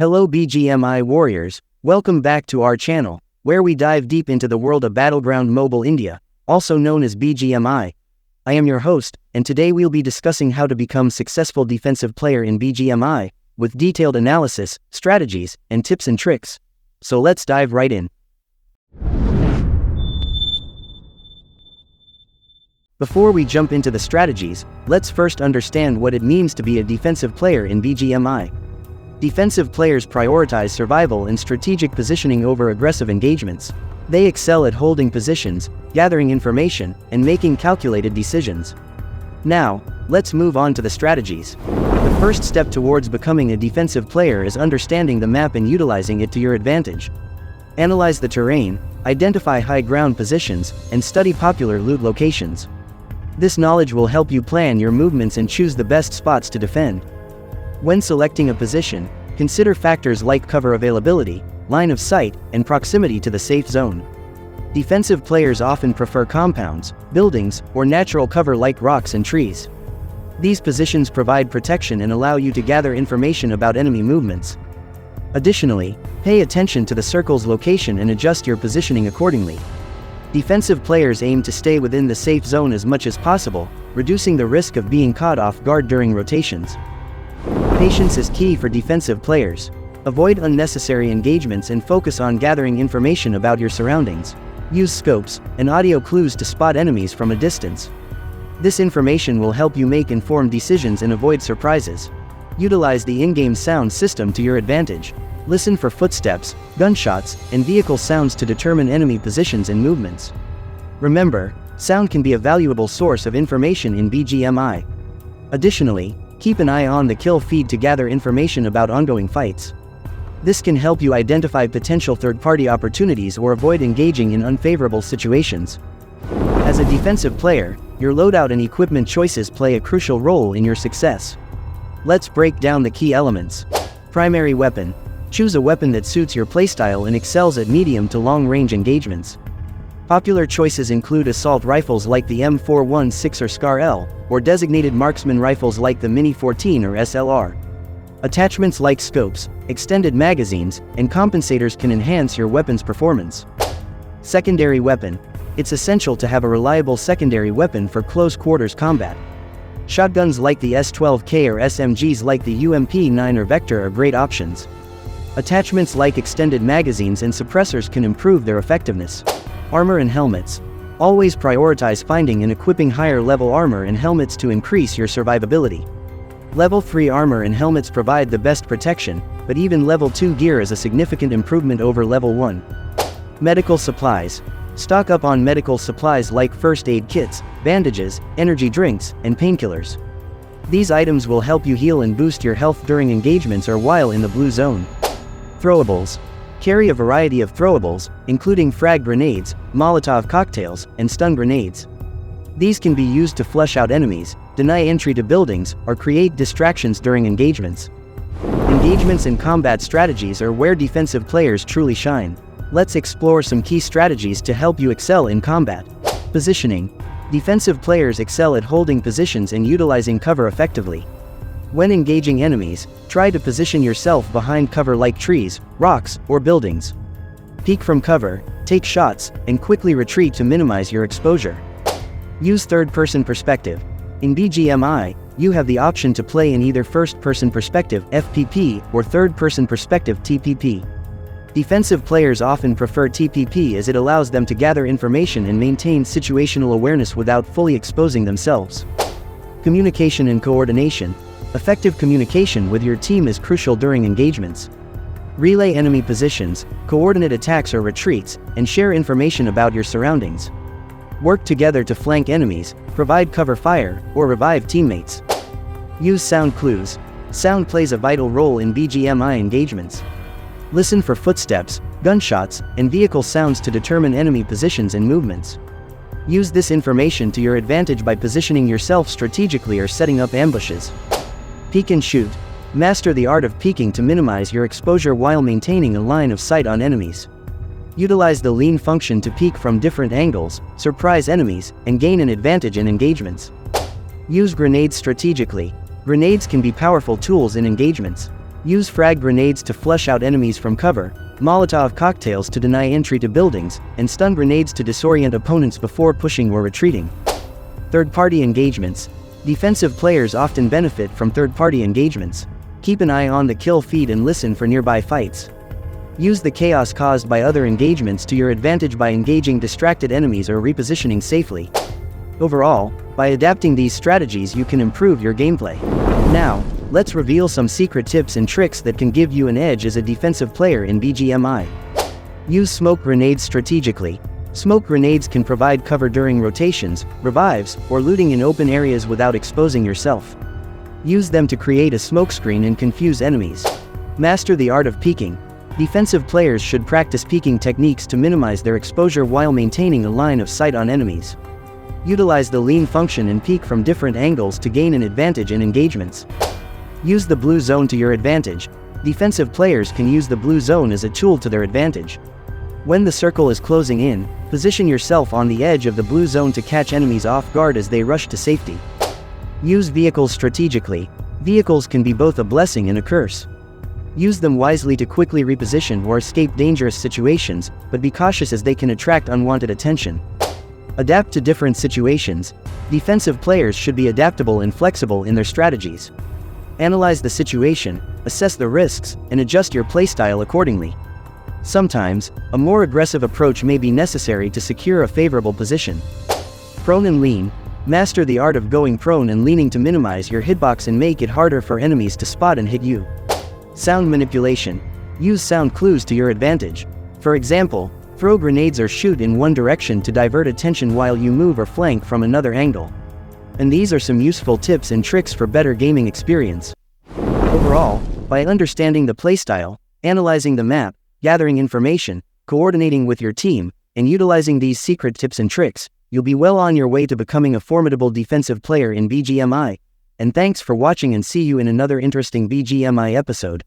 Hello BGMI warriors, welcome back to our channel, where we dive deep into the world of BattleGrounds Mobile India, also known as BGMI. I am your host, and today we'll be discussing how to become successful defensive player in BGMI, with detailed analysis, strategies, and tips and tricks. So let's dive right in. Before we jump into the strategies, let's first understand what it means to be a defensive player in BGMI. Defensive players prioritize survival and strategic positioning over aggressive engagements. They excel at holding positions, gathering information, and making calculated decisions. Now, let's move on to the strategies. The first step towards becoming a defensive player is understanding the map and utilizing it to your advantage. Analyze the terrain, identify high ground positions, and study popular loot locations. This knowledge will help you plan your movements and choose the best spots to defend. When selecting a position, consider factors like cover availability, line of sight, and proximity to the safe zone. Defensive players often prefer compounds, buildings, or natural cover like rocks and trees. These positions provide protection and allow you to gather information about enemy movements. Additionally, pay attention to the circle's location and adjust your positioning accordingly. Defensive players aim to stay within the safe zone as much as possible, reducing the risk of being caught off guard during rotations. Patience is key for defensive players. Avoid unnecessary engagements and focus on gathering information about your surroundings. Use scopes and audio clues to spot enemies from a distance. This information will help you make informed decisions and avoid surprises. Utilize the in-game sound system to your advantage. Listen for footsteps, gunshots, and vehicle sounds to determine enemy positions and movements. Remember, sound can be a valuable source of information in BGMI. Additionally, keep an eye on the kill feed to gather information about ongoing fights. This can help you identify potential third-party opportunities or avoid engaging in unfavorable situations. As a defensive player, your loadout and equipment choices play a crucial role in your success. Let's break down the key elements. Primary weapon. Choose a weapon that suits your playstyle and excels at medium to long-range engagements. Popular choices include assault rifles like the M416 or SCAR-L, or designated marksman rifles like the Mini 14 or SLR. Attachments like scopes, extended magazines, and compensators can enhance your weapon's performance. Secondary weapon. It's essential to have a reliable secondary weapon for close-quarters combat. Shotguns like the S12K or SMGs like the UMP-9 or Vector are great options. Attachments like extended magazines and suppressors can improve their effectiveness. Armor and helmets. Always prioritize finding and equipping higher-level armor and helmets to increase your survivability. Level 3 armor and helmets provide the best protection, but even Level 2 gear is a significant improvement over Level 1. Medical supplies. Stock up on medical supplies like first aid kits, bandages, energy drinks, and painkillers. These items will help you heal and boost your health during engagements or while in the blue zone. Throwables. Carry a variety of throwables, including frag grenades, Molotov cocktails, and stun grenades. These can be used to flush out enemies, deny entry to buildings, or create distractions during engagements. Engagements and combat strategies are where defensive players truly shine. Let's explore some key strategies to help you excel in combat. Positioning. Defensive players excel at holding positions and utilizing cover effectively. When engaging enemies, try to position yourself behind cover like trees, rocks, or buildings. Peek from cover, take shots, and quickly retreat to minimize your exposure. Use third-person perspective. In BGMI, you have the option to play in either first-person perspective (FPP) or third-person perspective (TPP). Defensive players often prefer TPP as it allows them to gather information and maintain situational awareness without fully exposing themselves. Communication and coordination. Effective communication with your team is crucial during engagements. Relay enemy positions, coordinate attacks or retreats, and share information about your surroundings. Work together to flank enemies, provide cover fire, or revive teammates. Use sound clues. Sound plays a vital role in BGMI engagements. Listen for footsteps, gunshots, and vehicle sounds to determine enemy positions and movements. Use this information to your advantage by positioning yourself strategically or setting up ambushes. Peek and shoot. Master the art of peeking to minimize your exposure while maintaining a line of sight on enemies. Utilize the lean function to peek from different angles, surprise enemies, and gain an advantage in engagements. Use grenades strategically. Grenades can be powerful tools in engagements. Use frag grenades to flush out enemies from cover, Molotov cocktails to deny entry to buildings, and stun grenades to disorient opponents before pushing or retreating. Third-party engagements. Defensive players often benefit from third-party engagements. Keep an eye on the kill feed and listen for nearby fights. Use the chaos caused by other engagements to your advantage by engaging distracted enemies or repositioning safely. Overall, by adapting these strategies you can improve your gameplay. Now, let's reveal some secret tips and tricks that can give you an edge as a defensive player in BGMI. Use smoke grenades strategically. Smoke grenades can provide cover during rotations, revives, or looting in open areas without exposing yourself. Use them to create a smokescreen and confuse enemies. Master the art of peeking. Defensive players should practice peeking techniques to minimize their exposure while maintaining a line of sight on enemies. Utilize the lean function and peek from different angles to gain an advantage in engagements. Use the blue zone to your advantage. Defensive players can use the blue zone as a tool to their advantage. When the circle is closing in, position yourself on the edge of the blue zone to catch enemies off guard as they rush to safety. Use vehicles strategically. Vehicles can be both a blessing and a curse. Use them wisely to quickly reposition or escape dangerous situations, but be cautious as they can attract unwanted attention. Adapt to different situations. Defensive players should be adaptable and flexible in their strategies. Analyze the situation, assess the risks, and adjust your playstyle accordingly. Sometimes, a more aggressive approach may be necessary to secure a favorable position. Prone and lean. Master the art of going prone and leaning to minimize your hitbox and make it harder for enemies to spot and hit you. Sound manipulation. Use sound clues to your advantage. For example, throw grenades or shoot in one direction to divert attention while you move or flank from another angle. And these are some useful tips and tricks for better gaming experience. Overall, by understanding the playstyle, analyzing the map, gathering information, coordinating with your team, and utilizing these secret tips and tricks, you'll be well on your way to becoming a formidable defensive player in BGMI. And thanks for watching, and see you in another interesting BGMI episode.